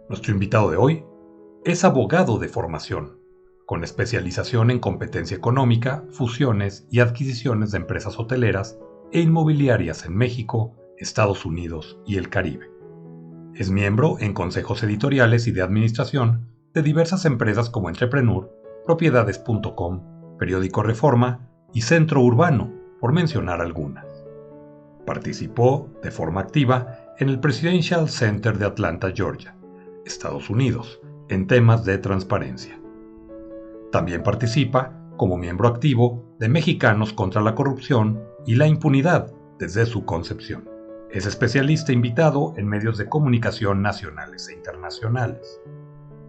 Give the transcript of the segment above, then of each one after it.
Nuestro invitado de hoy es abogado de formación, con especialización en competencia económica, fusiones y adquisiciones de empresas hoteleras e inmobiliarias en México, Estados Unidos y el Caribe. Es miembro en consejos editoriales y de administración de diversas empresas como Entrepreneur, Propiedades.com, Periódico Reforma y Centro Urbano, por mencionar algunas. Participó de forma activa en el Presidential Center de Atlanta, Georgia, Estados Unidos, en temas de transparencia. También participa como miembro activo de Mexicanos contra la Corrupción y la Impunidad desde su concepción. Es especialista invitado en medios de comunicación nacionales e internacionales.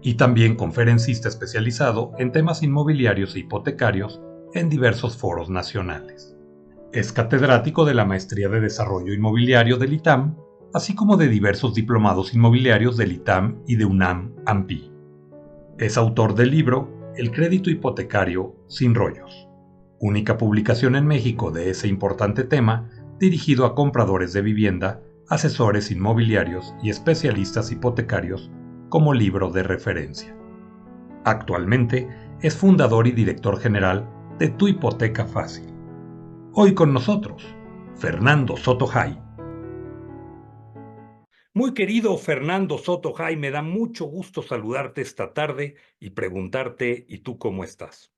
Y también conferencista especializado en temas inmobiliarios e hipotecarios en diversos foros nacionales. Es catedrático de la Maestría de Desarrollo Inmobiliario del ITAM, así como de diversos diplomados inmobiliarios del ITAM y de UNAM-AMPI. Es autor del libro El crédito hipotecario sin rollos, única publicación en México de ese importante tema dirigido a compradores de vivienda, asesores inmobiliarios y especialistas hipotecarios como libro de referencia. Actualmente es fundador y director general de Tu Hipoteca Fácil. Hoy con nosotros, Fernando Soto Jay. Muy querido Fernando Soto Jay, me da mucho gusto saludarte esta tarde y preguntarte, ¿y tú cómo estás?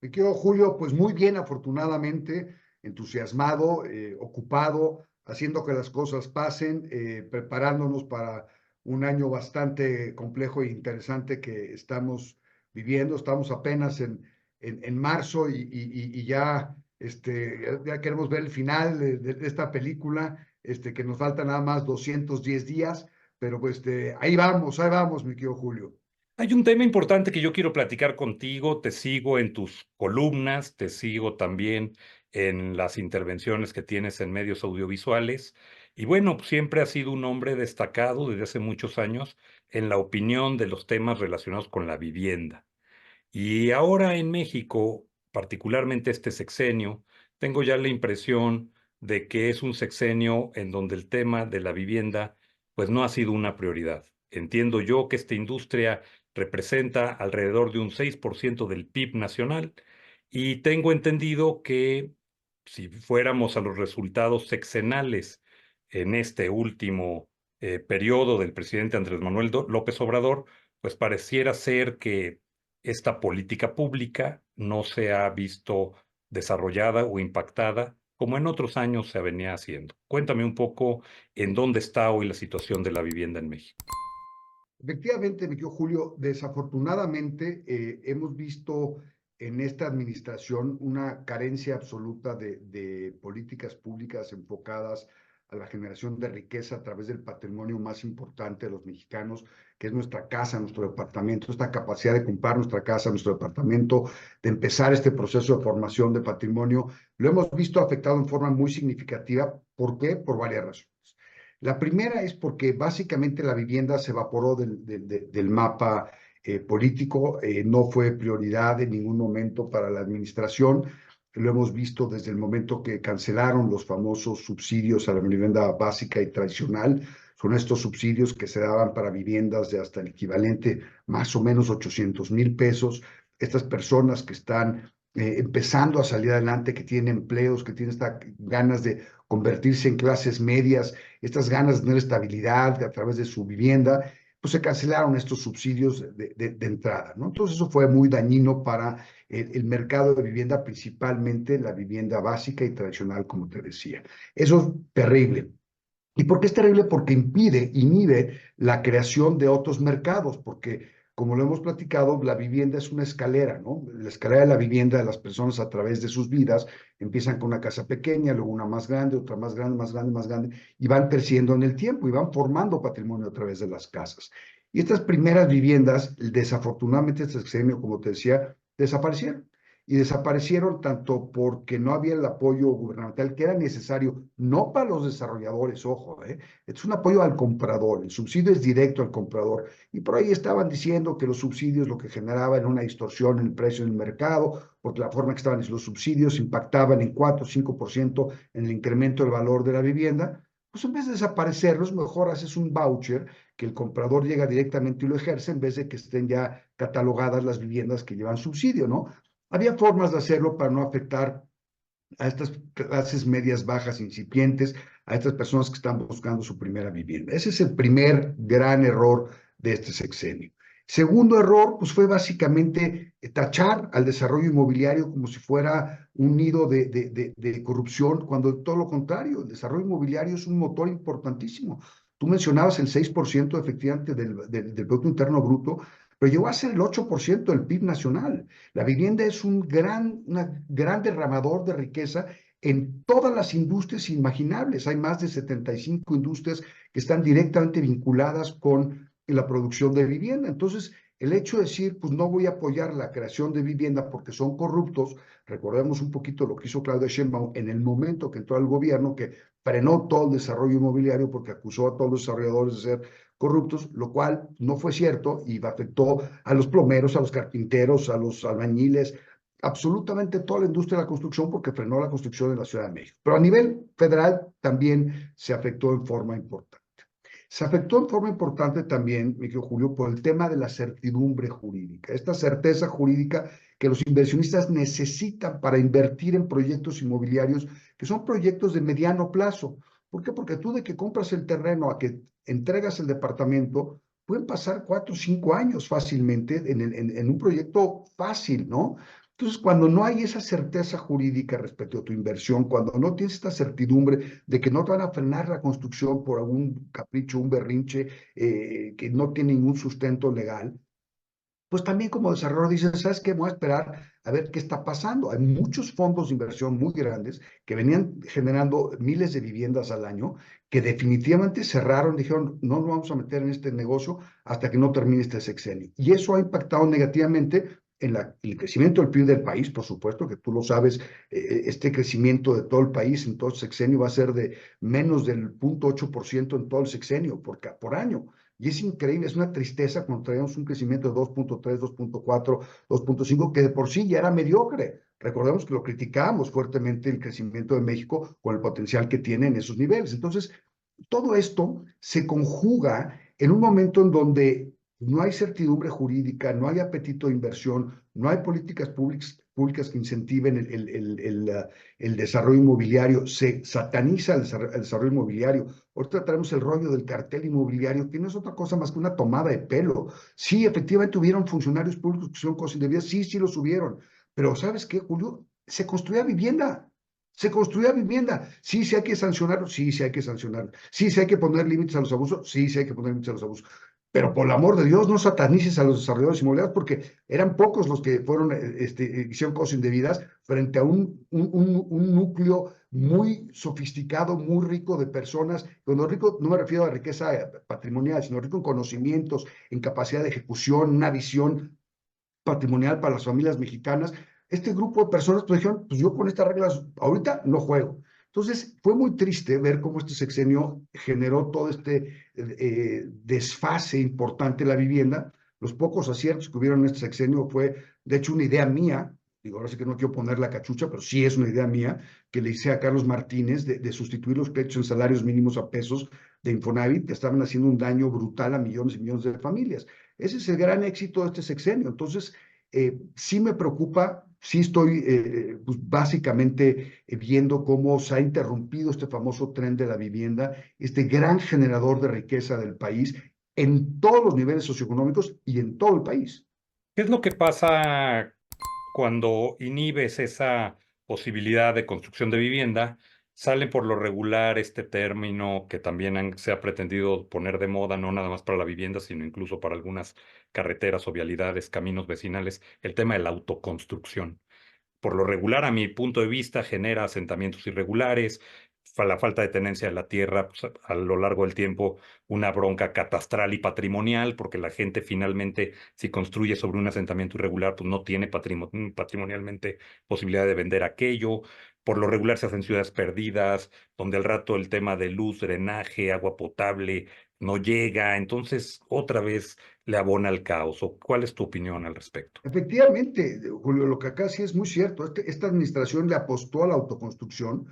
Mi querido Julio, pues muy bien, afortunadamente, entusiasmado, ocupado, haciendo que las cosas pasen, preparándonos para un año bastante complejo e interesante que estamos viviendo. Estamos apenas en marzo y ya, ya queremos ver el final de esta película, que nos faltan nada más 210 días, pero pues ahí vamos, mi querido Julio. Hay un tema importante que yo quiero platicar contigo, te sigo en tus columnas, te sigo también en las intervenciones que tienes en medios audiovisuales y bueno, siempre has sido un hombre destacado desde hace muchos años en la opinión de los temas relacionados con la vivienda. Y ahora en México, particularmente este sexenio, tengo ya la impresión de que es un sexenio en donde el tema de la vivienda pues no ha sido una prioridad. Entiendo yo que esta industria representa alrededor de un 6% del PIB nacional y tengo entendido que si fuéramos a los resultados sexenales en este último periodo del presidente Andrés Manuel López Obrador, pues pareciera ser que esta política pública no se ha visto desarrollada o impactada como en otros años se venía haciendo. Cuéntame un poco en dónde está hoy la situación de la vivienda en México. Efectivamente, mi querido Julio, desafortunadamente hemos visto en esta administración una carencia absoluta de políticas públicas enfocadas a la generación de riqueza a través del patrimonio más importante de los mexicanos, que es nuestra casa, nuestro departamento, esta capacidad de comprar nuestra casa, nuestro departamento, de empezar este proceso de formación de patrimonio, lo hemos visto afectado en forma muy significativa. ¿Por qué? Por varias razones. La primera es porque básicamente la vivienda se evaporó del mapa político, no fue prioridad en ningún momento para la administración. Lo hemos visto desde el momento que cancelaron los famosos subsidios a la vivienda básica y tradicional. Son estos subsidios que se daban para viviendas de hasta el equivalente más o menos 800,000 pesos. Estas personas que están empezando a salir adelante, que tienen empleos, que tienen estas ganas de convertirse en clases medias, estas ganas de tener estabilidad a través de su vivienda, pues se cancelaron estos subsidios de entrada, ¿no? Entonces eso fue muy dañino para el mercado de vivienda, principalmente la vivienda básica y tradicional, como te decía. Eso es terrible. ¿Y por qué es terrible? Porque inhibe la creación de otros mercados, porque como lo hemos platicado, la vivienda es una escalera, ¿no? La escalera de la vivienda de las personas a través de sus vidas empiezan con una casa pequeña, luego una más grande, otra más grande, más grande, más grande, y van creciendo en el tiempo y van formando patrimonio a través de las casas. Y estas primeras viviendas, desafortunadamente, este sexenio, como te decía, desaparecieron y desaparecieron tanto porque no había el apoyo gubernamental que era necesario, no para los desarrolladores, ojo, es un apoyo al comprador, el subsidio es directo al comprador, y por ahí estaban diciendo que los subsidios lo que generaban era una distorsión en el precio del mercado, porque la forma que estaban los subsidios impactaban en 4 o 5% en el incremento del valor de la vivienda. Pues en vez de desaparecerlos, mejor haces un voucher que el comprador llega directamente y lo ejerce en vez de que estén ya catalogadas las viviendas que llevan subsidio, ¿no? Había formas de hacerlo para no afectar a estas clases medias bajas incipientes, a estas personas que están buscando su primera vivienda. Ese es el primer gran error de este sexenio. Segundo error, pues fue básicamente tachar al desarrollo inmobiliario como si fuera un nido de corrupción, cuando todo lo contrario, el desarrollo inmobiliario es un motor importantísimo. Tú mencionabas el 6% efectivamente del Producto Interno Bruto, pero llegó a ser el 8% del PIB nacional. La vivienda es un gran derramador de riqueza en todas las industrias imaginables. Hay más de 75 industrias que están directamente vinculadas con la producción de vivienda. Entonces, el hecho de decir, pues no voy a apoyar la creación de vivienda porque son corruptos, recordemos un poquito lo que hizo Claudia Sheinbaum en el momento que entró al gobierno, que frenó todo el desarrollo inmobiliario porque acusó a todos los desarrolladores de ser corruptos, lo cual no fue cierto y afectó a los plomeros, a los carpinteros, a los albañiles, absolutamente toda la industria de la construcción porque frenó la construcción en la Ciudad de México. Pero a nivel federal también se afectó en forma importante. Se afectó en forma importante también, mi querido Julio, por el tema de la certidumbre jurídica, esta certeza jurídica que los inversionistas necesitan para invertir en proyectos inmobiliarios que son proyectos de mediano plazo. ¿Por qué? Porque tú de que compras el terreno a que entregas el departamento, pueden pasar 4 o 5 años fácilmente en un proyecto fácil, ¿no? Entonces, cuando no hay esa certeza jurídica respecto a tu inversión, cuando no tienes esta certidumbre de que no te van a frenar la construcción por algún capricho, un berrinche que no tiene ningún sustento legal, pues también como desarrollador dices, ¿sabes qué? Voy a esperar a ver qué está pasando. Hay muchos fondos de inversión muy grandes que venían generando miles de viviendas al año que definitivamente cerraron, dijeron, no nos vamos a meter en este negocio hasta que no termine este sexenio. Y eso ha impactado negativamente en el crecimiento del PIB del país, por supuesto, que tú lo sabes, este crecimiento de todo el país en todo el sexenio va a ser de menos del 0,8% en todo el sexenio por año. Y es increíble, es una tristeza cuando traíamos un crecimiento de 2,3, 2,4, 2,5, que de por sí ya era mediocre. Recordemos que lo criticábamos fuertemente el crecimiento de México con el potencial que tiene en esos niveles. Entonces, todo esto se conjuga en un momento en donde no hay certidumbre jurídica, no hay apetito de inversión, no hay políticas públicas que incentiven el desarrollo inmobiliario, se sataniza el desarrollo inmobiliario. Ahorita traemos el rollo del cartel inmobiliario, que no es otra cosa más que una tomada de pelo. Sí, efectivamente hubieron funcionarios públicos que hicieron cosas indebidas, sí, sí lo subieron, pero ¿sabes qué, Julio? Se construía vivienda. Se construía vivienda. Sí, sí hay que sancionarlo. Sí, sí hay que sancionarlo. Sí, sí hay que poner límites a los abusos. Sí, sí hay que poner límites a los abusos. Pero por el amor de Dios, no satanices a los desarrolladores inmobiliarios porque eran pocos los que fueron, hicieron cosas indebidas frente a un núcleo muy sofisticado, muy rico de personas. Cuando rico no me refiero a riqueza patrimonial, sino rico en conocimientos, en capacidad de ejecución, una visión patrimonial para las familias mexicanas. Este grupo de personas pues dijeron, pues yo con estas reglas ahorita no juego. Entonces fue muy triste ver cómo este sexenio generó todo este desfase importante en la vivienda. Los pocos aciertos que hubieron en este sexenio fue, de hecho, una idea mía, digo, ahora sí que no quiero poner la cachucha, pero sí es una idea mía, que le hice a Carlos Martínez de sustituir los créditos en salarios mínimos a pesos de Infonavit, que estaban haciendo un daño brutal a millones y millones de familias. Ese es el gran éxito de este sexenio. Entonces, sí me preocupa, sí estoy pues básicamente viendo cómo se ha interrumpido este famoso tren de la vivienda, este gran generador de riqueza del país en todos los niveles socioeconómicos y en todo el país. ¿Qué es lo que pasa cuando inhibes esa posibilidad de construcción de vivienda? Sale por lo regular este término que también se ha pretendido poner de moda, no nada más para la vivienda, sino incluso para algunas carreteras o vialidades, caminos vecinales, el tema de la autoconstrucción. Por lo regular, a mi punto de vista, genera asentamientos irregulares, la falta de tenencia de la tierra, pues, a lo largo del tiempo, una bronca catastral y patrimonial, porque la gente finalmente, si construye sobre un asentamiento irregular, pues no tiene patrimonialmente posibilidad de vender aquello. Por lo regular se hacen ciudades perdidas, donde al rato el tema de luz, drenaje, agua potable no llega. Entonces, otra vez le abona al caos. ¿O cuál es tu opinión al respecto? Efectivamente, Julio, lo que acá sí es muy cierto. Esta administración le apostó a la autoconstrucción.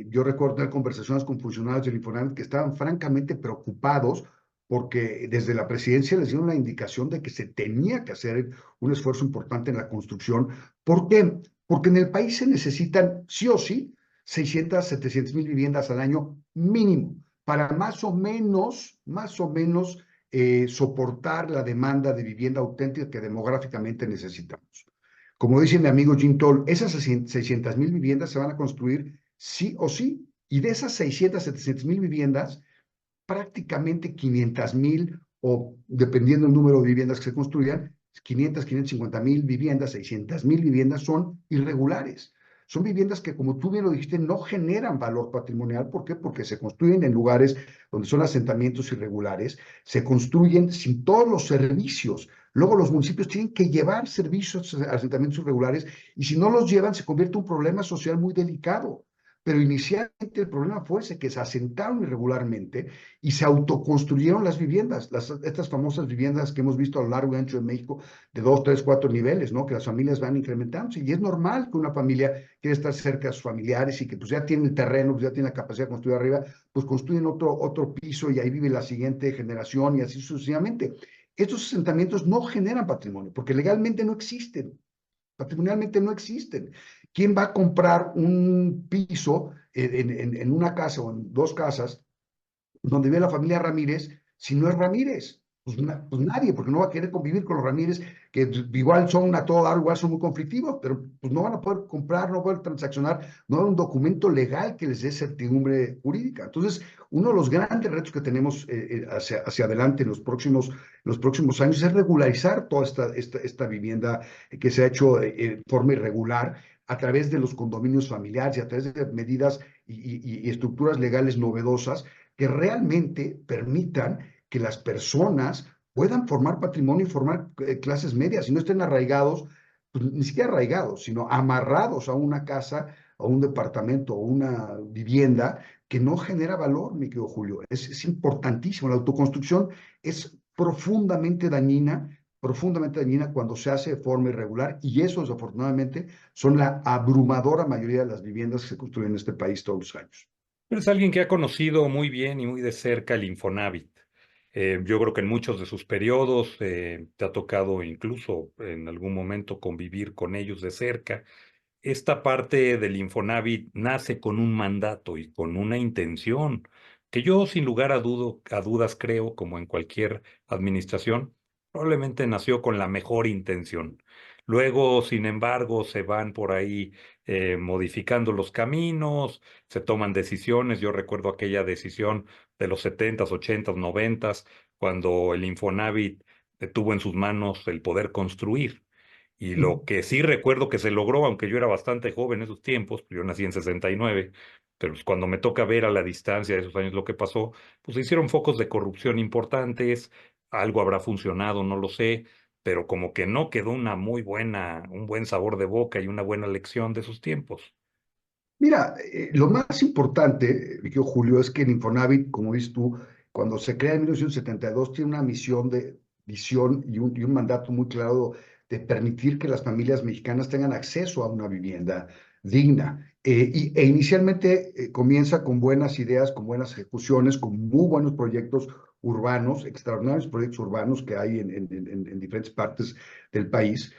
Yo recuerdo tener conversaciones con funcionarios del Infonavit que estaban francamente preocupados porque desde la presidencia les dieron la indicación de que se tenía que hacer un esfuerzo importante en la construcción. ¿Por qué? Porque en el país se necesitan, sí o sí, 600, 700 mil viviendas al año mínimo, para más o menos soportar la demanda de vivienda auténtica que demográficamente necesitamos. Como dice mi amigo Jim Toll, esas 600 mil viviendas se van a construir sí o sí, y de esas 600, 700 mil viviendas, prácticamente 500,000 o dependiendo del número de viviendas que se construyan, 500, 550,000 viviendas, 600,000 viviendas son irregulares. Son viviendas que, como tú bien lo dijiste, no generan valor patrimonial. ¿Por qué? Porque se construyen en lugares donde son asentamientos irregulares, se construyen sin todos los servicios. Luego los municipios tienen que llevar servicios a asentamientos irregulares y si no los llevan se convierte en un problema social muy delicado. Pero inicialmente el problema fue ese, que se asentaron irregularmente y se autoconstruyeron las viviendas, estas famosas viviendas que hemos visto a lo largo y ancho de México, de 2, 3, 4 niveles, ¿no? Que las familias van incrementándose y es normal que una familia quiera estar cerca de sus familiares y que pues ya tiene el terreno, pues ya tiene la capacidad de construir arriba, pues construyen otro piso y ahí vive la siguiente generación y así sucesivamente. Estos asentamientos no generan patrimonio porque legalmente no existen, patrimonialmente no existen. ¿Quién va a comprar un piso en una casa o en dos casas donde vive la familia Ramírez si no es Ramírez? Pues nadie, porque no va a querer convivir con los Ramírez, que igual son a todo dar, igual son muy conflictivos, pero pues no van a poder comprar, no van a poder transaccionar, no hay un documento legal que les dé certidumbre jurídica. Entonces, uno de los grandes retos que tenemos hacia adelante en los próximos años es regularizar toda esta vivienda que se ha hecho de forma irregular a través de los condominios familiares y a través de medidas y estructuras legales novedosas que realmente permitan que las personas puedan formar patrimonio y formar clases medias y no estén arraigados, pues, ni siquiera arraigados, sino amarrados a una casa, a un departamento o una vivienda que no genera valor, mi querido Julio. Es importantísimo. La autoconstrucción es profundamente dañina cuando se hace de forma irregular y eso desafortunadamente son la abrumadora mayoría de las viviendas que se construyen en este país todos los años. Eres alguien que ha conocido muy bien y muy de cerca el Infonavit. Yo creo que en muchos de sus periodos te ha tocado incluso en algún momento convivir con ellos de cerca. Esta parte del Infonavit nace con un mandato y con una intención que yo sin lugar a dudas creo, como en cualquier administración, probablemente nació con la mejor intención. Luego, sin embargo, se van por ahí modificando los caminos, se toman decisiones. Yo recuerdo aquella decisión de los 70s, 80s, 90s, cuando el Infonavit tuvo en sus manos el poder construir. Y lo que sí recuerdo que se logró, aunque yo era bastante joven en esos tiempos, pues yo nací en 69, pero pues cuando me toca ver a la distancia de esos años lo que pasó, pues se hicieron focos de corrupción importantes, algo habrá funcionado, no lo sé, pero como que no quedó un buen sabor de boca y una buena lección de esos tiempos. Mira, lo más importante, mi querido Julio, es que el Infonavit, como dices tú, cuando se crea en 1972, tiene una misión de visión y un mandato muy claro de permitir que las familias mexicanas tengan acceso a una vivienda digna. Inicialmente comienza con buenas ideas, con buenas ejecuciones, con muy buenos proyectos urbanos, extraordinarios proyectos urbanos que hay en diferentes partes del país.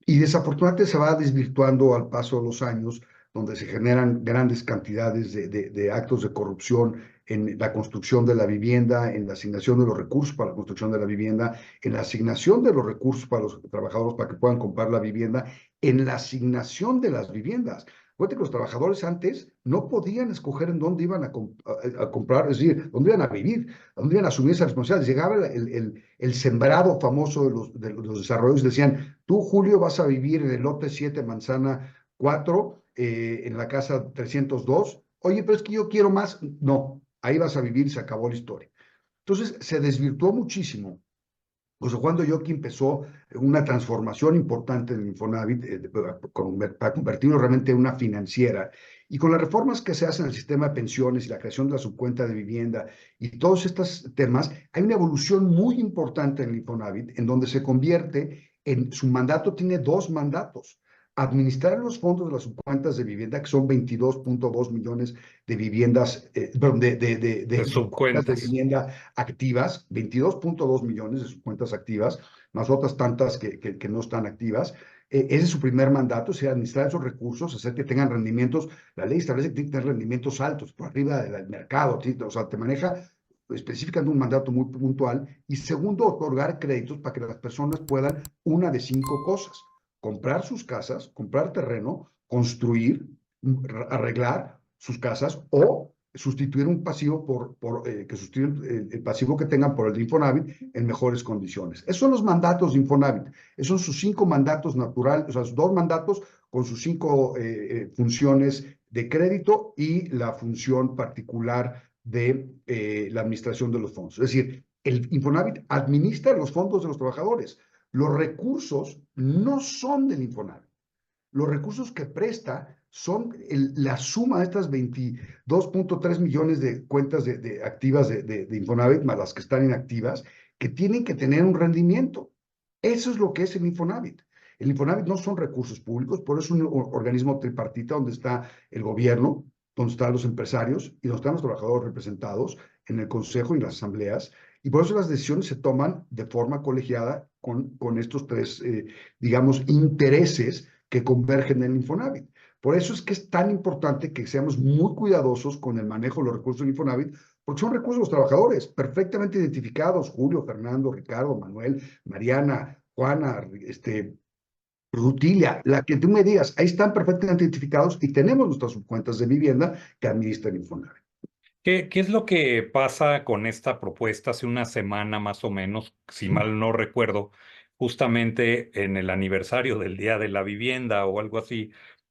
Y desafortunadamente se va desvirtuando al paso de los años donde se generan grandes cantidades de actos de corrupción en la construcción de la vivienda, en la asignación de los recursos para la construcción de la vivienda, en la asignación de los recursos para los trabajadores para que puedan comprar la vivienda, en la asignación de las viviendas. Fíjate que los trabajadores antes no podían escoger en dónde iban a comprar, es decir, dónde iban a vivir, dónde iban a asumir esas responsabilidades. Llegaba el sembrado famoso de los desarrollos, decían, tú, Julio, vas a vivir en el lote 7, manzana 4, en la casa 302. Oye, pero es que yo quiero más. No, ahí vas a vivir y se acabó la historia. Entonces se desvirtuó muchísimo. José Juan Doyoki empezó una transformación importante en el Infonavit para convertirlo realmente en una financiera. Y con las reformas que se hacen en el sistema de pensiones y la creación de la subcuenta de vivienda y todos estos temas, hay una evolución muy importante en el Infonavit en donde se convierte en su mandato, tiene dos mandatos. administrar los fondos de las subcuentas de vivienda, que son 22.2 millones de viviendas, perdón, De de subcuentas de subcuentas. vivienda activas, 22.2 millones de subcuentas activas, más otras tantas que no están activas. Ese es su primer mandato, es administrar esos recursos, hacer que tengan rendimientos. La ley establece que tienen que tener rendimientos altos, por arriba del mercado, o sea, te maneja específicamente un mandato muy puntual. Y segundo, otorgar créditos para que las personas puedan una de cinco cosas: comprar sus casas, comprar terreno, construir, arreglar sus casas o sustituir un pasivo que sustituir el pasivo que tengan por el de Infonavit en mejores condiciones. Esos son los mandatos de Infonavit. Esos son sus 5 mandatos naturales, o sea, sus 2 mandatos con sus 5 funciones de crédito y la función particular de la administración de los fondos. Es decir, el Infonavit administra los fondos de los trabajadores. Los recursos no son del Infonavit. Los recursos que presta son la suma de estas 22.3 millones de cuentas activas de Infonavit, más las que están inactivas, que tienen que tener un rendimiento. Eso es lo que es el Infonavit. El Infonavit no son recursos públicos, por eso es un organismo tripartita donde está el gobierno, donde están los empresarios y donde están los trabajadores representados en el consejo y en las asambleas. Y por eso las decisiones se toman de forma colegiada con estos tres, digamos, intereses que convergen en el Infonavit. Por eso es que es tan importante que seamos muy cuidadosos con el manejo de los recursos del Infonavit, porque son recursos de los trabajadores, perfectamente identificados: Julio, Fernando, Ricardo, Manuel, Mariana, Juana, Rutilia, la que tú me digas, ahí están perfectamente identificados y tenemos nuestras subcuentas de vivienda que administra el Infonavit. ¿Qué es lo que pasa con esta propuesta? Hace una semana más o menos, si mal no recuerdo, justamente en el aniversario del Día de la Vivienda o algo así,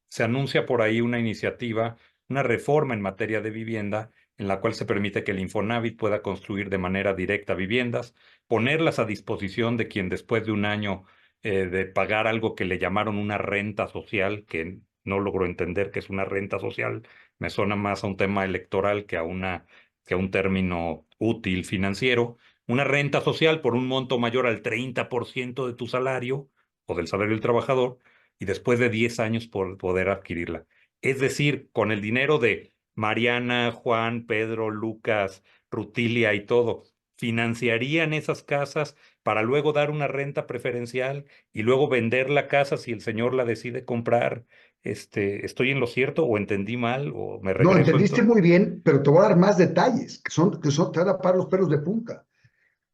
se anuncia por ahí una iniciativa, una reforma en materia de vivienda, en la cual se permite que el Infonavit pueda construir de manera directa viviendas, ponerlas a disposición de quien después de un año de pagar algo que le llamaron una renta social, que no logro entender qué es una renta social. Me suena más a un tema electoral que a un término útil financiero. Una renta social por un monto mayor al 30% de tu salario o del salario del trabajador y después de 10 años por poder adquirirla. Es decir, con el dinero de Mariana, Juan, Pedro, Lucas, Rutilia y todo, financiarían esas casas para luego dar una renta preferencial y luego vender la casa si el señor la decide comprar. ¿Estoy en lo cierto o entendí mal o me No, regreso entendiste entonces? muy bien, pero te voy a dar más detalles, te van a parar los pelos de punta.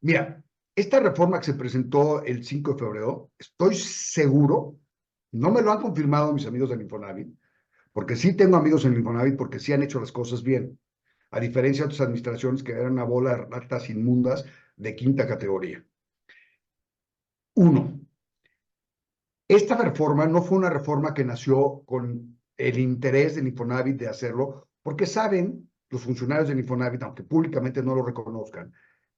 Mira, esta reforma que se presentó el 5 de febrero, estoy seguro, no me lo han confirmado mis amigos del Infonavit, porque sí tengo amigos en el Infonavit, porque sí han hecho las cosas bien, a diferencia de otras administraciones que eran una bola de ratas inmundas de quinta categoría. Uno, esta reforma no fue una reforma que nació con el interés del Infonavit de hacerlo, porque saben los funcionarios del Infonavit, aunque públicamente no lo reconozcan,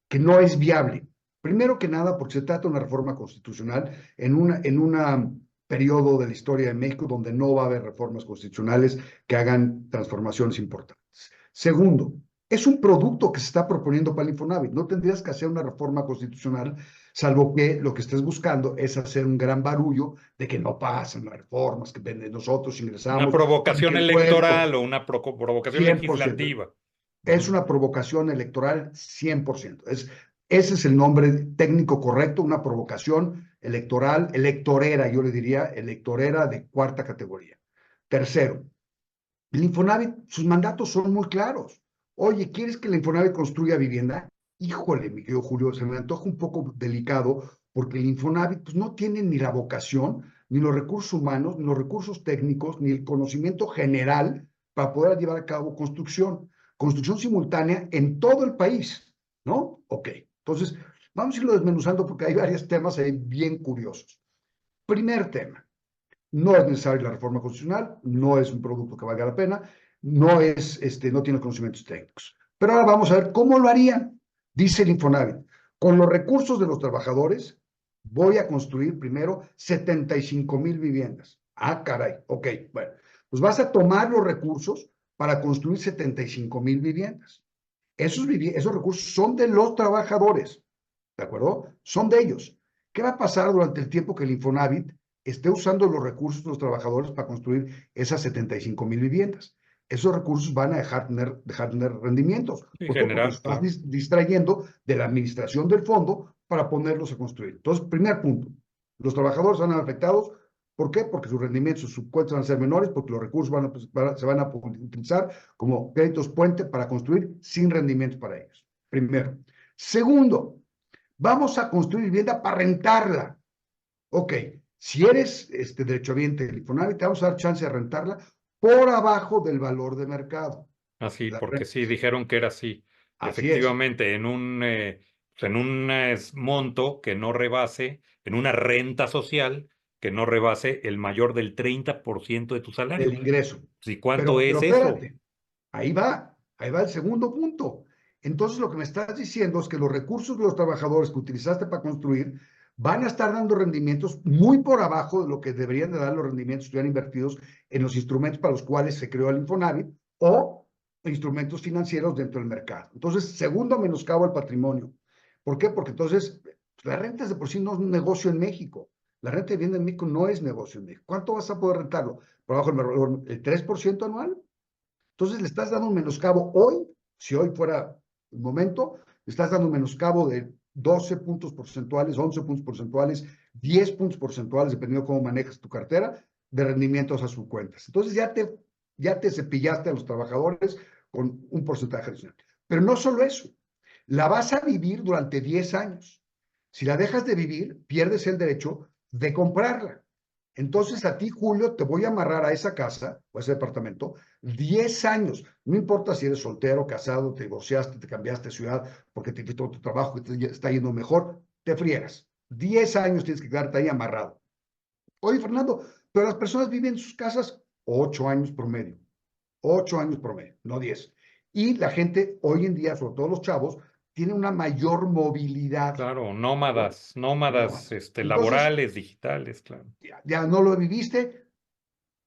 que no es viable. Primero que nada, porque se trata de una reforma constitucional en un periodo de la historia de México donde no va a haber reformas constitucionales que hagan transformaciones importantes. Segundo, es un producto que se está proponiendo para el Infonavit. No tendrías que hacer una reforma constitucional, salvo que lo que estés buscando es hacer un gran barullo de que no pasan las reformas, que nosotros ¿Una ingresamos y que provocación el pueblo, electoral o una provocación 100%. legislativa? Es Ujú. una provocación electoral 100%. Ese es el nombre técnico correcto: una provocación electoral, electorera, yo le diría, electorera de cuarta categoría. Tercero, el Infonavit, sus mandatos son muy claros. Oye, ¿quieres que el Infonavit construya vivienda? Híjole, mi querido Julio, se me antoja un poco delicado porque el Infonavit pues, no tiene ni la vocación, ni los recursos humanos, ni los recursos técnicos, ni el conocimiento general para poder llevar a cabo construcción simultánea en todo el país, ¿no? Ok, entonces vamos a irlo desmenuzando porque hay varios temas ahí bien curiosos. Primer tema: no es necesaria la reforma constitucional, no es un producto que valga la pena, no tiene conocimientos técnicos. Pero ahora vamos a ver cómo lo harían. Dice el Infonavit: con los recursos de los trabajadores voy a construir primero 75,000 viviendas. Ah, caray, ok, bueno, pues vas a tomar los recursos para construir 75,000 viviendas. Esos recursos son de los trabajadores, ¿de acuerdo? Son de ellos. ¿Qué va a pasar durante el tiempo que el Infonavit esté usando los recursos de los trabajadores para construir esas 75,000 viviendas. Esos recursos van a dejar tener rendimientos. En ¿Por qué? Porque general, los estás claro. distrayendo de la administración del fondo para ponerlos a construir. Entonces, primer punto, los trabajadores van a ser afectados. ¿Por qué? Porque sus rendimientos, sus cuentas van a ser menores, porque los recursos se van a utilizar como créditos puente para construir sin rendimientos para ellos. Primero. Segundo, vamos a construir vivienda para rentarla. Ok, si eres derechohabiente del Infonavit, te vamos a dar chance de rentarla por abajo del valor de mercado. Así, La porque sí, rentas. dijeron que era así. Así es. Efectivamente, en un monto que no rebase, en una renta social que no rebase el mayor del 30% de tu Del salario. ingreso. Sí, ¿cuánto Pero es eso? espérate, ahí va el segundo punto. Entonces lo que me estás diciendo es que los recursos de los trabajadores que utilizaste para construir van a estar dando rendimientos muy por abajo de lo que deberían de dar los rendimientos que estuvieran invertidos en los instrumentos para los cuales se creó el Infonavit o instrumentos financieros dentro del mercado. Entonces, segundo menoscabo al patrimonio. ¿Por qué? Porque entonces las rentas de por sí no es un negocio en México. La renta de vivienda en México no es negocio en México. ¿Cuánto vas a poder rentarlo? ¿Por abajo el 3% anual? Entonces le estás dando un menoscabo hoy, si hoy fuera el momento, le estás dando un menoscabo de 12 puntos porcentuales, 11 puntos porcentuales, 10 puntos porcentuales, dependiendo de cómo manejas tu cartera, de rendimientos a sus cuentas. Entonces ya te cepillaste a los trabajadores con un porcentaje adicional. Pero no solo eso, la vas a vivir durante 10 años. Si la dejas de vivir, pierdes el derecho de comprarla. Entonces a ti, Julio, te voy a amarrar a esa casa o a ese departamento 10 años. No importa si eres soltero, casado, te divorciaste, te cambiaste de ciudad porque te quitó tu trabajo y te está yendo mejor, te friegas. 10 años tienes que quedarte ahí amarrado. Oye, Fernando, pero las personas viven en sus casas 8 años promedio. 8 años promedio, no 10. Y la gente hoy en día, sobre todo los chavos, tiene una mayor movilidad. Claro, ¿No? nómadas, Entonces, laborales, digitales, claro. ya no lo viviste,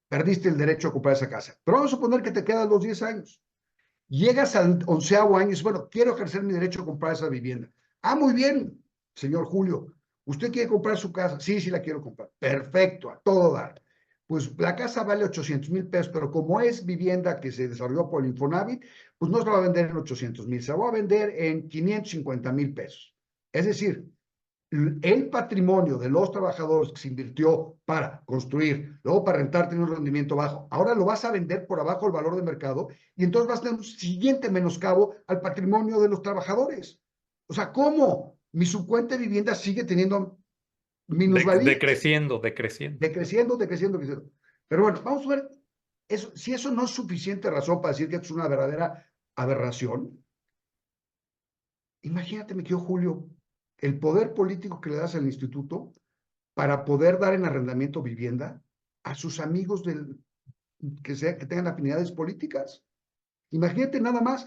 perdiste el derecho a ocupar esa casa. Pero vamos a suponer que te quedan los 10 años. Llegas al 11º año y dices, bueno, quiero ejercer mi derecho a comprar esa vivienda. Ah, muy bien, señor Julio. ¿Usted quiere comprar su casa? Sí, sí la quiero comprar. Perfecto, a todo dar. Pues la casa vale 800,000 pesos, pero como es vivienda que se desarrolló por el Infonavit, pues no se va a vender en 800,000, se va a vender en 550,000 pesos. Es decir, el patrimonio de los trabajadores que se invirtió para construir, luego para rentar, tiene un rendimiento bajo, ahora lo vas a vender por abajo del valor de mercado y entonces vas a tener un siguiente menoscabo al patrimonio de los trabajadores. O sea, ¿cómo? Mi subcuenta de vivienda sigue teniendo minusvalías, Decreciendo, decreciendo. decreciendo, decreciendo, decreciendo. Pero bueno, vamos a ver, si eso no es suficiente razón para decir que es una verdadera aberración, imagínate, me quedo Julio, el poder político que le das al instituto para poder dar en arrendamiento vivienda a sus amigos que tengan afinidades políticas. Imagínate nada más,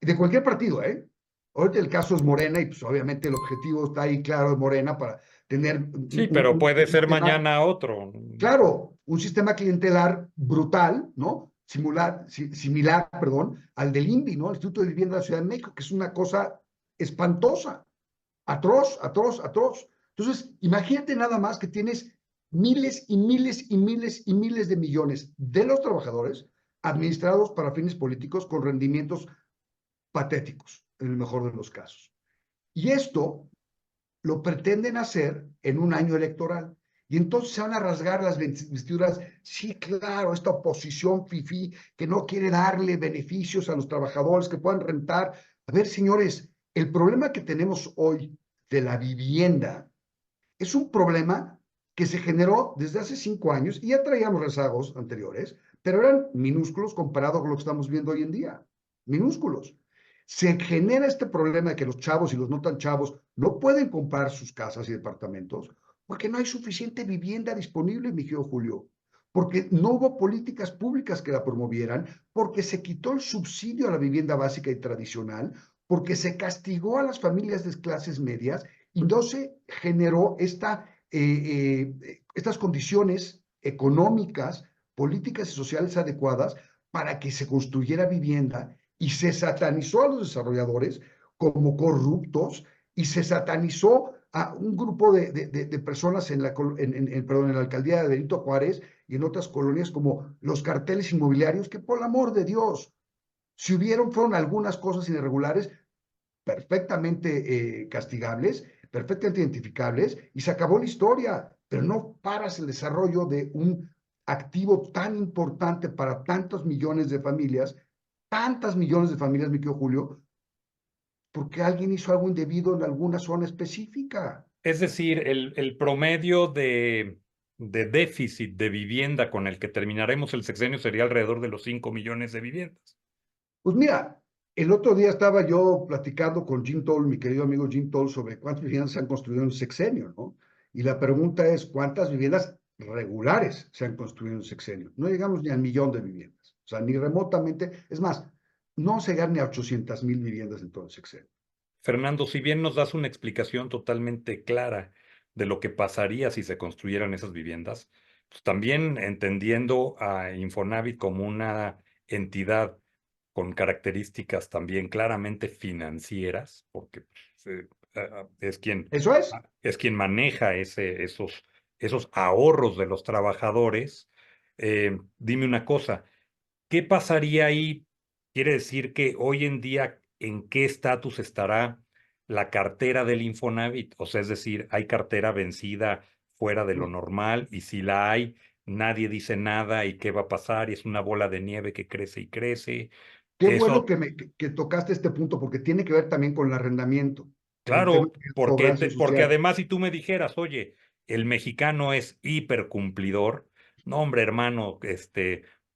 de cualquier partido, ¿eh? Ahorita el caso es Morena y pues obviamente el objetivo está ahí claro de Morena para tener Sí, pero un puede ser sistema, mañana otro. claro, un sistema clientelar brutal, ¿no? Similar, perdón, al del INVI, ¿no? El Instituto de Vivienda de la Ciudad de México, que es una cosa espantosa. Atroz, atroz, atroz. Entonces, imagínate nada más que tienes miles y miles y miles y miles de millones de los trabajadores administrados para fines políticos con rendimientos patéticos, en el mejor de los casos. Y esto lo pretenden hacer en un año electoral. Y entonces se van a rasgar las vestiduras. Sí, claro, esta oposición fifí que no quiere darle beneficios a los trabajadores que puedan rentar. A ver, señores, el problema que tenemos hoy de la vivienda es un problema que se generó desde hace 5 años y ya traíamos rezagos anteriores, pero eran minúsculos comparado con lo que estamos viendo hoy en día. Minúsculos. Se genera este problema de que los chavos y los no tan chavos no pueden comprar sus casas y departamentos porque no hay suficiente vivienda disponible, mi querido Julio, porque no hubo políticas públicas que la promovieran, porque se quitó el subsidio a la vivienda básica y tradicional, porque se castigó a las familias de clases medias y no se generó estas condiciones económicas, políticas y sociales adecuadas para que se construyera vivienda y se satanizó a los desarrolladores como corruptos y se satanizó a un grupo de personas perdón, en la alcaldía de Benito Juárez y en otras colonias como los carteles inmobiliarios, que por el amor de Dios, si fueron algunas cosas irregulares perfectamente castigables, perfectamente identificables, y se acabó la historia, pero no paras el desarrollo de un activo tan importante para tantas millones de familias, mi querido Julio, porque alguien hizo algo indebido en alguna zona específica. Es decir, el promedio de déficit de vivienda con el que terminaremos el sexenio sería alrededor de los 5 millones de viviendas. Pues mira, el otro día estaba yo platicando con Jim Toll, mi querido amigo Jim Toll, sobre cuántas viviendas se han construido en el sexenio, ¿no? Y la pregunta es, ¿cuántas viviendas regulares se han construido en el sexenio? No llegamos ni al millón de viviendas, o sea, ni remotamente, es más, no se llegar ni a 800,000 viviendas en todo el sexenio. Fernando, si bien nos das una explicación totalmente clara de lo que pasaría si se construyeran esas viviendas, pues también entendiendo a Infonavit como una entidad con características también claramente financieras, porque pues, Eso es. es quien maneja esos ahorros de los trabajadores. Dime una cosa, ¿qué pasaría ahí? Quiere decir que hoy en día, ¿en qué estatus estará la cartera del Infonavit? O sea, es decir, ¿hay cartera vencida fuera de lo normal? Y si la hay, nadie dice nada y qué va a pasar y es una bola de nieve que crece y crece. Qué bueno Eso, que tocaste este punto, porque tiene que ver también con el arrendamiento, con el tema claro, de la cobranza porque social. además si tú me dijeras, oye, el mexicano es hipercumplidor, no, hombre, hermano,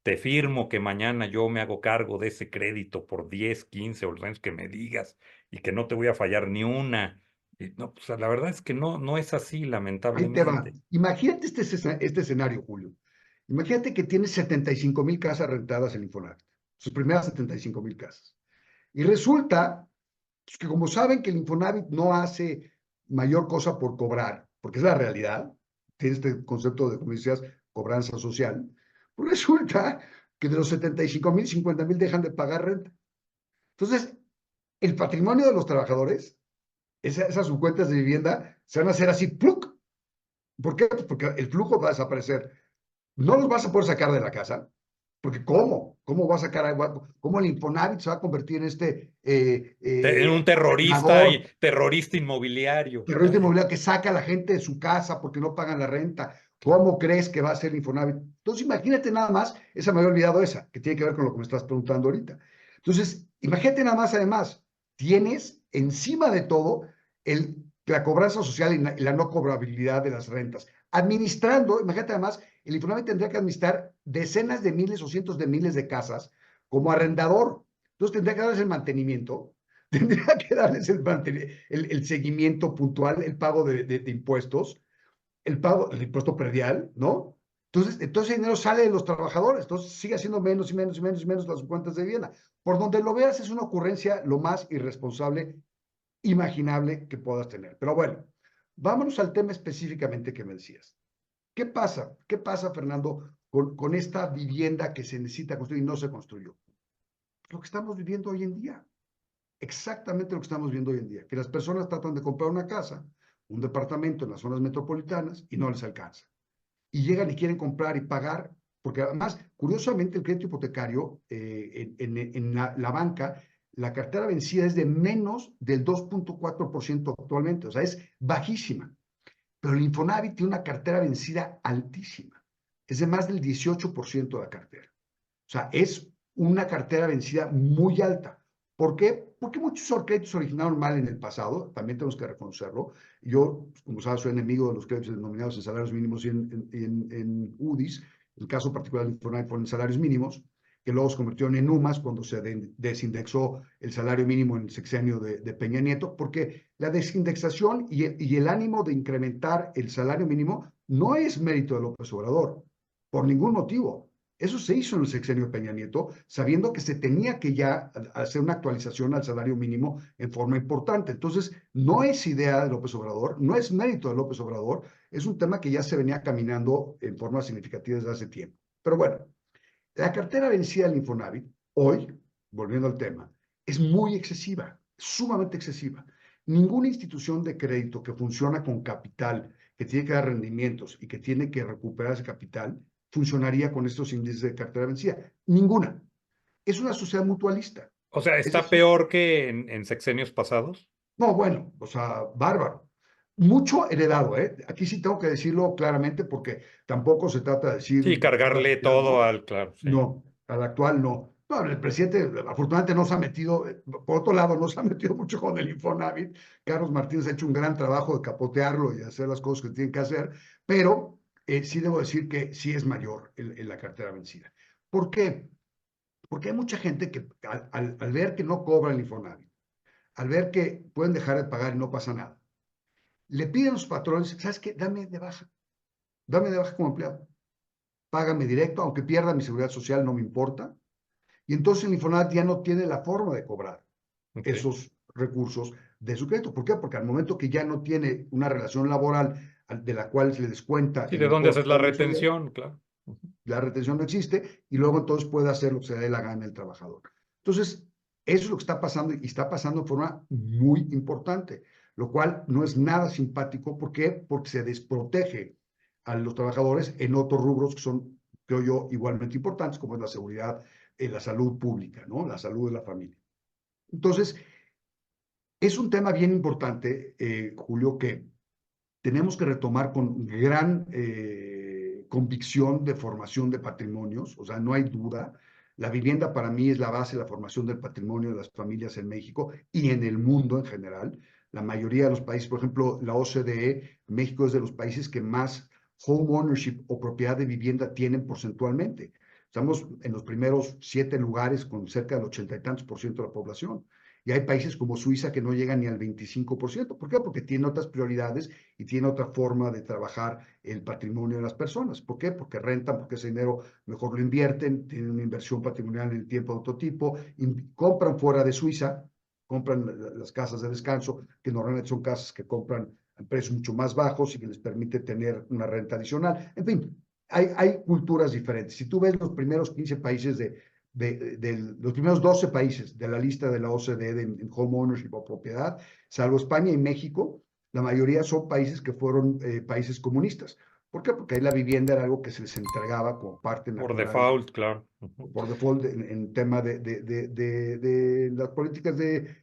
te firmo que mañana yo me hago cargo de ese crédito por 10, 15 o los años que me digas y que no te voy a fallar ni una. Y no, pues la verdad es que no es así, Ahí te va. lamentablemente. Imagínate este escenario, Julio. Imagínate que tienes 75,000 casas rentadas en Infonavit, sus primeras 75,000 casas. Y resulta pues, que como saben que el Infonavit no hace mayor cosa por cobrar, porque es la realidad, tiene este concepto de, como decías, cobranza social, pues resulta que de los 75,000, 50,000 dejan de pagar renta. Entonces, el patrimonio de los trabajadores, esas subcuentas de vivienda, se van a hacer así, ¡pluc! ¿Por qué? Pues porque el flujo va a desaparecer. No los vas a poder sacar de la casa, porque ¿cómo? ¿Cómo va a sacar agua? ¿Cómo el Infonavit se va a convertir en este En un arrendador, terrorista inmobiliario. terrorista inmobiliario que saca a la gente de su casa porque no pagan la renta? ¿Cómo crees que va a ser el Infonavit? Entonces, imagínate nada más, esa me había olvidado esa, que tiene que ver con lo que me estás preguntando ahorita. Entonces, imagínate nada más, además, tienes encima de todo la cobranza social y la no cobrabilidad de las rentas. Administrando, imagínate además, el Infonavit tendría que administrar decenas de miles o cientos de miles de casas como arrendador. Entonces, tendría que darles el mantenimiento, tendría que darles el seguimiento puntual, el pago de impuestos, el pago del impuesto predial, ¿no? Entonces el dinero sale de los trabajadores, entonces sigue haciendo menos y menos y menos y menos las cuentas de vivienda. Por donde lo veas es una ocurrencia lo más irresponsable imaginable que puedas tener. Pero bueno, vámonos al tema específicamente que me decías. ¿Qué pasa? ¿Qué pasa, Fernando, con esta vivienda que se necesita construir y no se construyó? Lo que estamos viviendo hoy en día. Exactamente lo que estamos viendo hoy en día, que las personas tratan de comprar una casa, un departamento en las zonas metropolitanas y no les alcanza. Y llegan y quieren comprar y pagar, porque además, curiosamente, el crédito hipotecario en la banca, la cartera vencida es de menos del 2,4% actualmente, o sea, es bajísima. Pero el Infonavit tiene una cartera vencida altísima, es de más del 18% de la cartera. O sea, es una cartera vencida muy alta. ¿Por qué? Porque muchos créditos se originaron mal en el pasado, también tenemos que reconocerlo. Yo, como sabes, soy enemigo de los créditos denominados en salarios mínimos y en UDIs. El caso particular del Infonavit fueron salarios mínimos, que luego se convirtieron en UMAS cuando se desindexó el salario mínimo en el sexenio de Peña Nieto, porque la desindexación y el ánimo de incrementar el salario mínimo no es mérito de López Obrador, por ningún motivo. Eso se hizo en el sexenio de Peña Nieto, sabiendo que se tenía que ya hacer una actualización al salario mínimo en forma importante. Entonces, no es idea de López Obrador, no es mérito de López Obrador, es un tema que ya se venía caminando en forma significativa desde hace tiempo. Pero bueno, la cartera vencida del Infonavit, hoy, volviendo al tema, es muy excesiva, sumamente excesiva. Ninguna institución de crédito que funciona con capital, que tiene que dar rendimientos y que tiene que recuperar ese capital, funcionaría con estos índices de cartera vencida. Ninguna. Es una sociedad mutualista. O sea, Es ¿está decir, peor que en sexenios pasados? no, bueno, o sea, bárbaro. Mucho heredado, ¿eh? Aquí sí tengo que decirlo claramente porque tampoco se trata de decir Sí, todas cargarle las todo ¿no? al, claro, sí. No, al actual no. No, el presidente afortunadamente no se ha metido, por otro lado, no se ha metido mucho con el Infonavit. Carlos Martínez ha hecho un gran trabajo de capotearlo y hacer las cosas que tienen que hacer, pero sí debo decir que sí es mayor la cartera vencida. ¿Por qué? Porque hay mucha gente que al ver que no cobra el Infonavit, al ver que pueden dejar de pagar y no pasa nada, le piden a los patrones, ¿sabes qué? Dame de baja como empleado, págame directo, aunque pierda mi seguridad social, no me importa. Y entonces el Infonavit ya no tiene la forma de cobrar Ok. esos recursos de su crédito. ¿Por qué? Porque al momento que ya no tiene una relación laboral de la cual se le descuenta Sí, el ¿de dónde importe haces la cada mensualidad, retención? Claro. Ujú. la retención no existe y luego entonces puede hacer lo que se le dé la gana el trabajador. Entonces, eso es lo que está pasando y está pasando de forma muy importante, lo cual no es nada simpático. ¿Por qué? Porque se desprotege a los trabajadores en otros rubros que son, creo yo, igualmente importantes, como es la seguridad, la salud pública, ¿no? La salud de la familia. Entonces, es un tema bien importante, Julio, que tenemos que retomar con gran convicción de formación de patrimonios, o sea, no hay duda. La vivienda para mí es la base de la formación del patrimonio de las familias en México y en el mundo en general. La mayoría de los países, por ejemplo, la OCDE, México es de los países que más home ownership o propiedad de vivienda tienen porcentualmente. Estamos en los primeros 7 lugares con cerca del 80 y tantos % de la población. Y hay países como Suiza que no llegan ni al 25%. ¿Por qué? Porque tiene otras prioridades y tiene otra forma de trabajar el patrimonio de las personas. ¿Por qué? Porque rentan, porque ese dinero mejor lo invierten, tienen una inversión patrimonial en el tiempo de otro tipo, compran fuera de Suiza, compran las casas de descanso, que normalmente son casas que compran a precios mucho más bajos y que les permite tener una renta adicional. En fin, hay culturas diferentes. Si tú ves los primeros 15 países los primeros 12 países de la lista de la OCDE en home ownership o propiedad, salvo España y México, la mayoría son países que fueron países comunistas. ¿Por qué? Porque ahí la vivienda era algo que se les entregaba como parte Por natural, default, claro. Ujú. por default, en tema de las políticas de De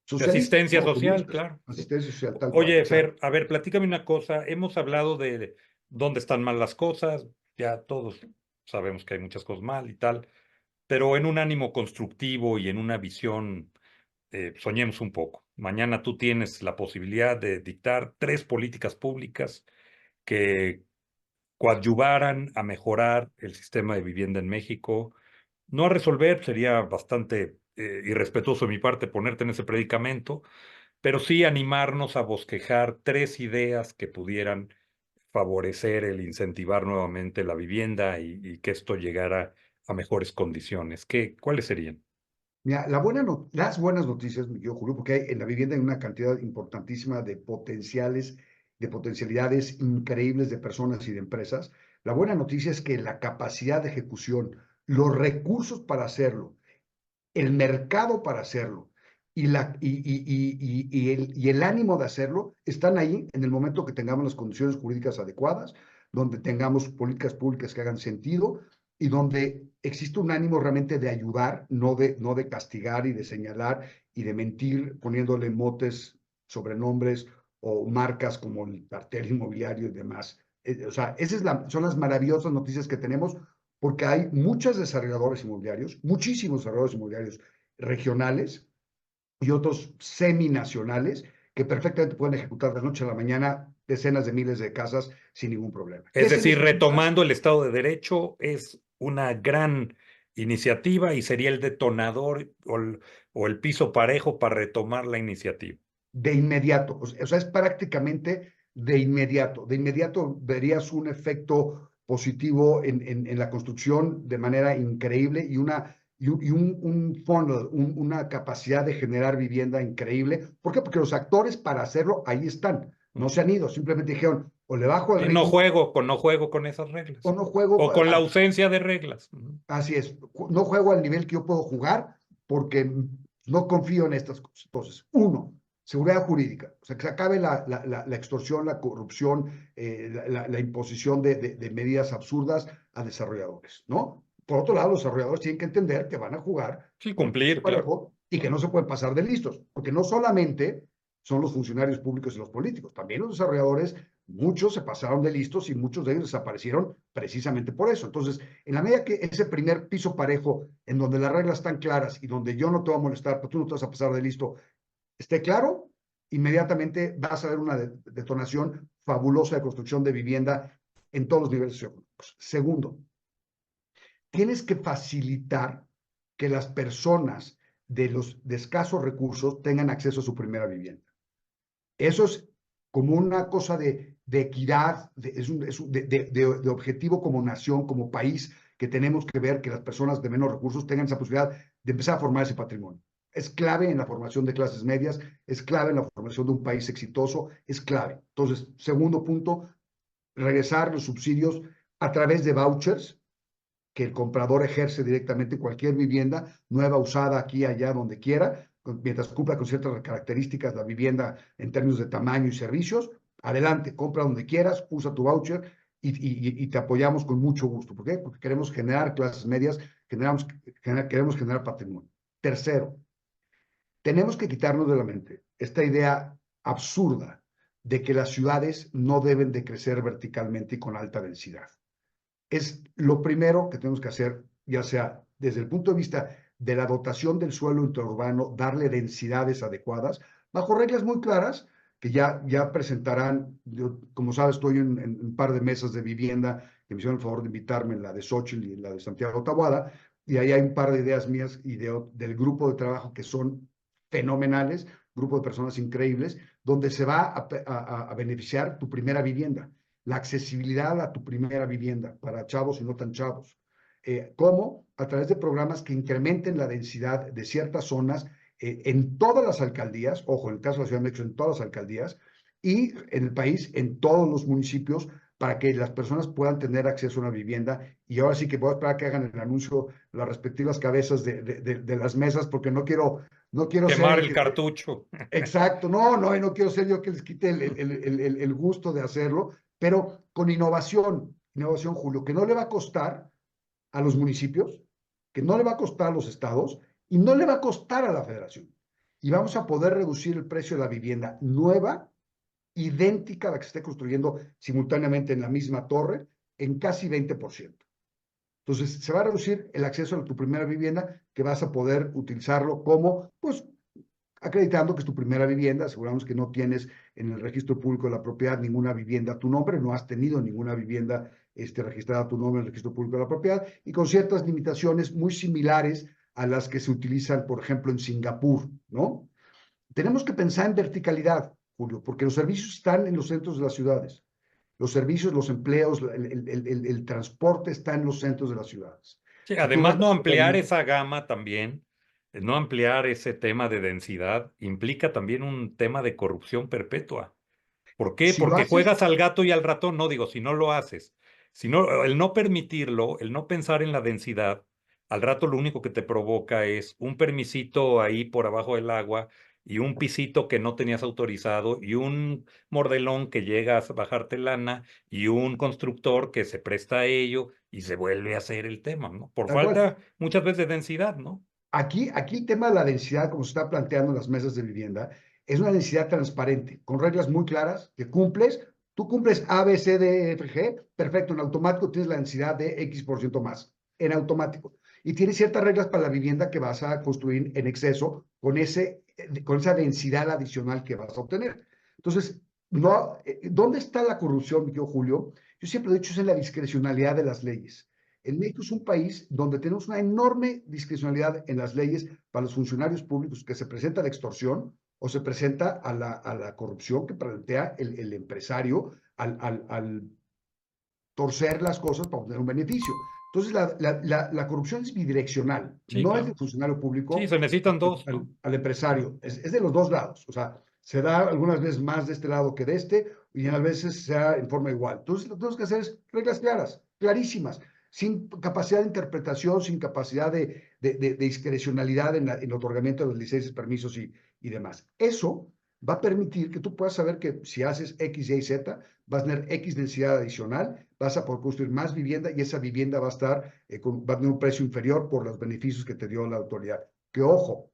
socialistas, ¿no? asistencia O social, comunistas. claro. Ujú. Asistencia social, tal cual. Oye, Exacto. Fer, a ver, platícame una cosa. Hemos hablado de dónde están mal las cosas, ya todos sabemos que hay muchas cosas mal y tal, pero en un ánimo constructivo y en una visión, soñemos un poco. Mañana tú tienes la posibilidad de dictar 3 políticas públicas que coadyuvaran a mejorar el sistema de vivienda en México. No a resolver, sería bastante irrespetuoso de mi parte ponerte en ese predicamento, pero sí animarnos a bosquejar 3 ideas que pudieran favorecer el incentivar nuevamente la vivienda y que esto llegara a mejores condiciones. ¿Cuáles serían? Mira, las buenas noticias, mi querido Julio, porque en la vivienda hay una cantidad importantísima de potenciales, de potencialidades increíbles de personas y de empresas. La buena noticia es que la capacidad de ejecución, los recursos para hacerlo, el mercado para hacerlo y el ánimo de hacerlo están ahí en el momento que tengamos las condiciones jurídicas adecuadas, donde tengamos políticas públicas que hagan sentido y donde existe un ánimo realmente de ayudar, no de castigar y de señalar y de mentir poniéndole motes, sobrenombres o marcas como el cartel inmobiliario y demás. O sea, son las maravillosas noticias que tenemos porque hay muchos desarrolladores inmobiliarios, muchísimos desarrolladores inmobiliarios regionales y otros seminacionales que perfectamente pueden ejecutar de la noche a la mañana decenas de miles de casas sin ningún problema. Es ¿Qué se decir, necesita? retomando el Estado de Derecho, es una gran iniciativa y sería el detonador o el piso parejo para retomar la iniciativa. De inmediato. O sea, es prácticamente de inmediato. De inmediato verías un efecto positivo en la construcción de manera increíble y un fondo, una capacidad de generar vivienda increíble. ¿Por qué? Porque los actores para hacerlo ahí están. No se Ujú. han ido, simplemente dijeron, o le bajo el Y no ritmo juego, no juego con esas o reglas. no juego. O con la ausencia de reglas. Ujú. Así es, no juego al nivel que yo puedo jugar porque no confío en estas cosas. Entonces, uno. seguridad jurídica, o sea, que se acabe la extorsión, la corrupción, la imposición de medidas absurdas a desarrolladores, ¿no? Por otro lado, los desarrolladores tienen que entender que van a jugar Sí, con cumplir, claro. parejo y que no se pueden pasar de listos, porque no solamente son los funcionarios públicos y los políticos, también los desarrolladores, muchos se pasaron de listos y muchos de ellos desaparecieron precisamente por eso. Entonces, en la medida que ese primer piso parejo, en donde las reglas están claras y donde yo no te voy a molestar, pero tú no te vas a pasar de listo, esté claro, inmediatamente vas a ver una detonación fabulosa de construcción de vivienda en todos los niveles socioeconómicos. Segundo, tienes que facilitar que las personas de escasos recursos tengan acceso a su primera vivienda. Eso es como una cosa de equidad, de objetivo como nación, como país, que tenemos que ver que las personas de menos recursos tengan esa posibilidad de empezar a formar ese patrimonio. Es clave en la formación de clases medias, es clave en la formación de un país exitoso, es clave. Entonces, segundo punto, regresar los subsidios a través de vouchers que el comprador ejerce directamente cualquier vivienda, nueva, usada, aquí, allá, donde quiera, mientras cumpla con ciertas características la vivienda en términos de tamaño y servicios. Adelante, compra donde quieras, usa tu voucher y te apoyamos con mucho gusto. ¿Por qué? Porque queremos generar clases medias, queremos generar patrimonio. Tercero, tenemos que quitarnos de la mente esta idea absurda de que las ciudades no deben de crecer verticalmente y con alta densidad. Es lo primero que tenemos que hacer, ya sea desde el punto de vista de la dotación del suelo interurbano, darle densidades adecuadas, bajo reglas muy claras que ya presentarán. Yo, como sabes, estoy en un par de mesas de vivienda que me hicieron el favor de invitarme, en la de Xochitl y en la de Santiago Taboada, y ahí hay un par de ideas mías y del grupo de trabajo que son fenomenales, grupo de personas increíbles, donde se va a beneficiar tu primera vivienda, la accesibilidad a tu primera vivienda para chavos y no tan chavos. ¿Cómo? A través de programas que incrementen la densidad de ciertas zonas en todas las alcaldías, ojo, en el caso de la Ciudad de México, en todas las alcaldías, y en el país, en todos los municipios, para que las personas puedan tener acceso a una vivienda. Y ahora sí que voy a esperar que hagan el anuncio las respectivas cabezas de las mesas, porque no quiero ser Quemar el el que... cartucho. Exacto, y no quiero ser yo que les quite el gusto de hacerlo, pero con innovación, Julio, que no le va a costar a los municipios, que no le va a costar a los estados y no le va a costar a la federación. Y vamos a poder reducir el precio de la vivienda nueva, idéntica a la que se esté construyendo simultáneamente en la misma torre, en casi 20%. Entonces, se va a reducir el acceso a tu primera vivienda, que vas a poder utilizarlo como, pues, acreditando que es tu primera vivienda. Aseguramos que no tienes en el registro público de la propiedad ninguna vivienda a tu nombre, no has tenido ninguna vivienda registrada a tu nombre en el registro público de la propiedad, y con ciertas limitaciones muy similares a las que se utilizan, por ejemplo, en Singapur, ¿no? Tenemos que pensar en verticalidad, Julio, porque los servicios están en los centros de las ciudades. Los servicios, los empleos, el transporte está en los centros de las ciudades. Sí, Si tú además, no rentas ampliar esa gama también, no ampliar ese tema de densidad, implica también un tema de corrupción perpetua. ¿Por qué? si lo Porque haces, juegas al gato y al ratón. No digo, si no lo haces, sino el no permitirlo, el no pensar en la densidad, al rato lo único que te provoca es un permisito ahí por abajo del agua y un pisito que no tenías autorizado y un mordelón que llega a bajarte lana y un constructor que se presta a ello y se vuelve a hacer el tema, ¿no? Por tal cual. falta muchas veces de densidad, ¿no? Aquí el tema de la densidad, como se está planteando en las mesas de vivienda, es una densidad transparente, con reglas muy claras que cumples. Tú cumples A, B, C, D, F, G, perfecto, en automático tienes la densidad de X% más, en automático. Y tienes ciertas reglas para la vivienda que vas a construir en exceso con esa densidad adicional que vas a obtener. Entonces, no, ¿dónde está la corrupción, mi querido Julio? Yo siempre he dicho, es en la discrecionalidad de las leyes. El México es un país donde tenemos una enorme discrecionalidad en las leyes para los funcionarios públicos, que se presenta la extorsión o se presenta a la corrupción que plantea el empresario al torcer las cosas para obtener un beneficio. Entonces, la corrupción es bidireccional, Sí, no es del claro. funcionario Sí, público se necesitan dos, ¿no? al empresario, es de los dos lados. O sea, se da algunas veces más de este lado que de este, y a veces se da en forma igual. Entonces, lo que tenemos que hacer es reglas claras, clarísimas, sin capacidad de interpretación, sin capacidad de discrecionalidad en el otorgamiento de las licencias, permisos y demás. Eso va a permitir que tú puedas saber que si haces X, Y, Z, vas a tener X densidad adicional, vas a poder construir más vivienda y esa vivienda va a estar, va a tener un precio inferior por los beneficios que te dio la autoridad. Que ojo,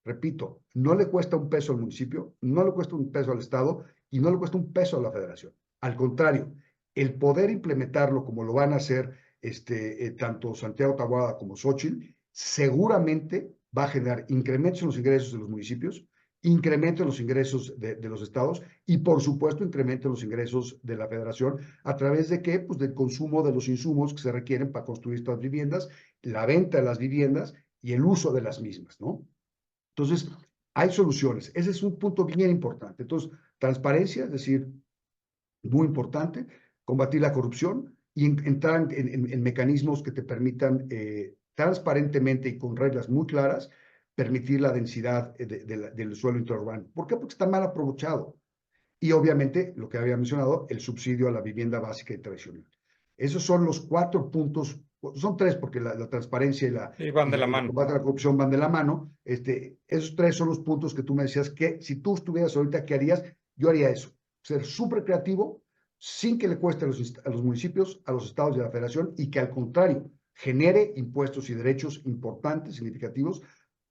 repito, no le cuesta un peso al municipio, no le cuesta un peso al Estado y no le cuesta un peso a la Federación. Al contrario, el poder implementarlo como lo van a hacer tanto Santiago Taboada como Xochitl, seguramente va a generar incrementos en los ingresos de los municipios, incremento en los ingresos de los estados y, por supuesto, incremento en los ingresos de la Federación. ¿A través de qué? Pues del consumo de los insumos que se requieren para construir estas viviendas, la venta de las viviendas y el uso de las mismas, ¿no? Entonces, hay soluciones. Ese es un punto bien importante. Entonces, transparencia, es decir, muy importante, combatir la corrupción y entrar en mecanismos que te permitan transparentemente y con reglas muy claras permitir la densidad del suelo interurbano. ¿Por qué? Porque está mal aprovechado. Y obviamente, lo que había mencionado, el subsidio a la vivienda básica y tradicional. Esos son los 4 puntos, son 3 porque la transparencia Sí, van de la y el mano. combate a la corrupción van de la mano. Esos 3 son los puntos que tú me decías que si tú estuvieras ahorita, ¿qué harías? Yo haría eso, ser súper creativo, sin que le cueste a los municipios, a los estados y a la federación, y que al contrario, genere impuestos y derechos importantes, significativos,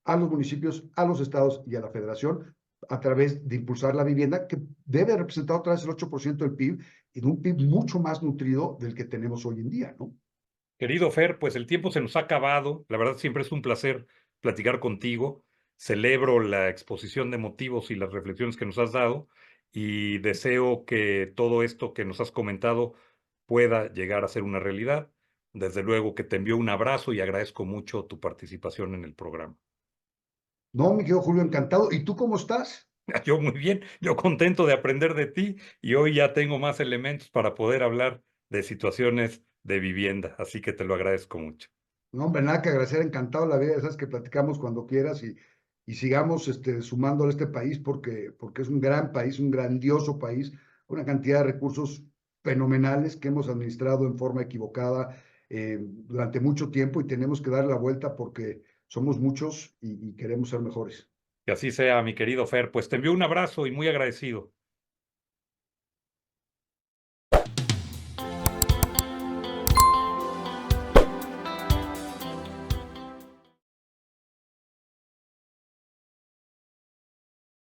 a los municipios, a los estados y a la federación, a través de impulsar la vivienda, que debe representar otra vez el 8% del PIB, y de un PIB mucho más nutrido del que tenemos hoy en día, ¿no? Querido Fer, pues el tiempo se nos ha acabado. La verdad siempre es un placer platicar contigo. Celebro la exposición de motivos y las reflexiones que nos has dado y deseo que todo esto que nos has comentado pueda llegar a ser una realidad. Desde luego que te envío un abrazo y agradezco mucho tu participación en el programa. No, mi querido Julio, encantado. ¿Y tú cómo estás? Yo muy bien, yo contento de aprender de ti y hoy ya tengo más elementos para poder hablar de situaciones de vivienda, así que te lo agradezco mucho. No, hombre, nada que agradecer, encantado la vida, sabes que platicamos cuando quieras y sigamos sumándole a este país porque es un gran país, un grandioso país, una cantidad de recursos fenomenales que hemos administrado en forma equivocada durante mucho tiempo y tenemos que darle la vuelta porque somos muchos y queremos ser mejores. Que así sea, mi querido Fer, pues te envío un abrazo y muy agradecido.